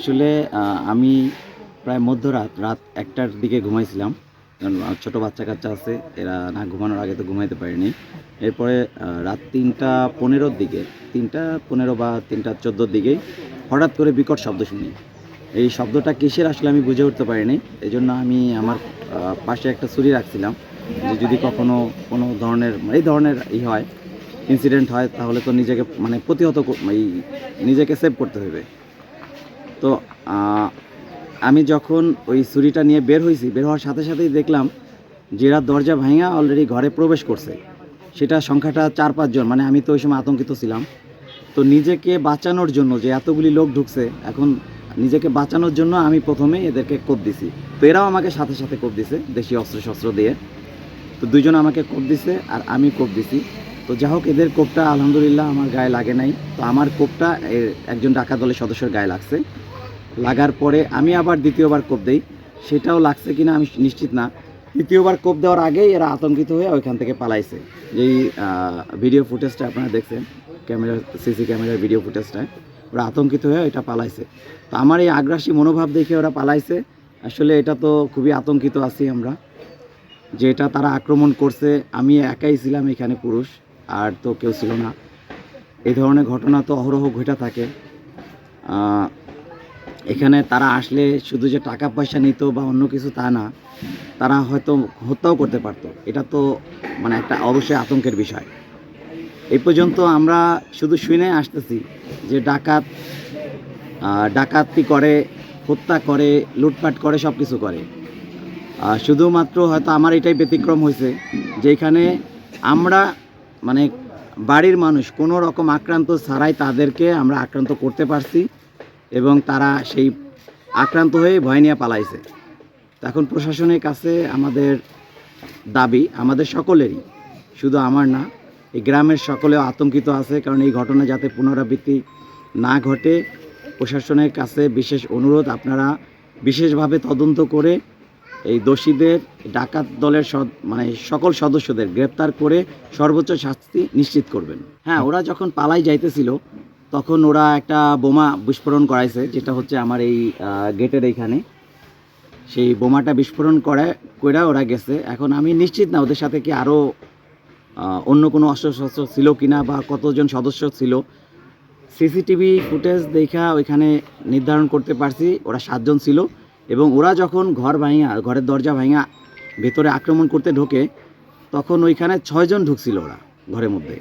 আসলে আমি প্রায় মধ্যরাত রাত ১টার দিকে ঘুমাইছিলাম। কারণ ছোট বাচ্চা-কাচ্চা আছে। এরা না ঘুমানোর আগে তো ঘুমাইতে পারিনি। এরপরে রাত ৩টা ১৫ র দিকে ৩টা ১৫ বা ৩টা ১৪ র দিকেই হঠাৎ করে বিকট শব্দ শুনি। এই শব্দটা কিসের আসলে আমি বুঝে উঠতে পারিনি। এজন্য আমি আমার পাশে একটা ছুরি রাখছিলাম। যে যদি কখনো কোনো ধরনের এই ধরনের হয়, ইনসিডেন্ট হয় তাহলে তো নিজেকে মানে প্রতিহত নিজেকে সেভ করতে হবে। তো আ আমি যখন ওই ছুরিটা নিয়ে বের হইছি, বের হওয়ার সাথে সাথেই দেখলাম যে এরা দরজা ভাইঙা অলরেডি ঘরে প্রবেশ করছে। সেটা সংখ্যাটা ৪-৫ জন। মানে আমি তো ওই সময় আতঙ্কিত ছিলাম। তো নিজেকে বাঁচানোর জন্য যে এতগুলি লোক ঢুকছে, এখন নিজেকে বাঁচানোর জন্য আমি ১ম এই এদেরকে কোপ দিছি। তো এরাও আমাকে সাথে সাথে কোপ দিছে দেশীয় অস্ত্র-শস্ত্র দিয়ে। তো ২ জন আমাকে কোপ দিছে আর আমি কোপ দিছি। তো যা হোক এদের কোপটা আলহামদুলিল্লাহ আমার গায়ে লাগে নাই। তো আমার কোপটা একজন ডাকাত দলের সদস্যের গায়ে লাগছে। লাগার পরে আমি আবার ২য় বার কোপ দেই। সেটাও লাগছে কিনা আমি নিশ্চিত না। ৩য় বার কোপ দেওয়ার আগেই এরা আতঙ্কিত হয়ে ওইখান থেকে পালাইছে। যেই ভিডিও ফুটেজটা আপনারা দেখছেন, সিসি ক্যামেরার ভিডিও ফুটেজটায় ওরা আতঙ্কিত হয়ে এটা পালাইছে। তো আমার এই আগ্রাসী মনোভাব দেখে ওরা পালাইছে। আসলে এটা তো খুবই আতঙ্কিত আছি আমরা। যে এটা তারা আক্রমণ করছে, আমি একাই ছিলাম এখানে পুরুষ, আর তো কেউ ছিল না। এই ধরনের ঘটনা তো অহরহ ঘটে থাকে। এখানে তারা আসলে শুধু যে টাকা পয়সা নিত বা অন্য কিছু তা না, তারা হয়তো হত্যাও করতে পারত। এটা তো মানে একটা অবশ্যই আতঙ্কের বিষয়। এই পর্যন্ত আমরা শুধু শুনে আসতেছি যে ডাকাতি করে, হত্যা করে, লুটপাট করে, সব কিছু করে। শুধুমাত্র হয়তো আমার এটাই ব্যতিক্রম হয়েছে যে এখানে আমরা মানে বাড়ির মানুষ কোনো রকম আক্রান্ত ছাড়াই তাদেরকে আমরা আক্রান্ত করতে পারছি এবং তারা সেই আক্রান্ত হয়ে ভয় নিয়ে পালাইছে। তো এখন প্রশাসনের কাছে আমাদের দাবি, আমাদের সকলেরই, শুধু আমার না, এই গ্রামের সকলেও আতঙ্কিত আছে। কারণ এই ঘটনা যাতে পুনরাবৃত্তি না ঘটে, প্রশাসনের কাছে বিশেষ অনুরোধ, আপনারা বিশেষভাবে তদন্ত করে এই দোষীদের, ডাকাত দলের মানে সকল সদস্যদের গ্রেপ্তার করে সর্বোচ্চ শাস্তি নিশ্চিত করবেন। হ্যাঁ, ওরা যখন পালাই যাইতেছিল তখন ওরা একটা বোমা বিস্ফোরণ করাইছে, যেটা হচ্ছে আমার এই গেটের এইখানে। সেই বোমাটা বিস্ফোরণ কইরা ওরা গেছে। এখন আমি নিশ্চিত না ওদের সাথে কি আরও অন্য কোনো অস্ত্রশস্ত্র ছিল কিনা বা কতজন সদস্য ছিল। সিসিটিভি ফুটেজ দেখা ওইখানে নির্ধারণ করতে পারছি ওরা ৭ জন ছিল এবং ওরা যখন ঘরের দরজা ভাঙা ভেতরে আক্রমণ করতে ঢোকে তখন ওইখানে ৬ জন ঢুকছিল ওরা ঘরের মধ্যে।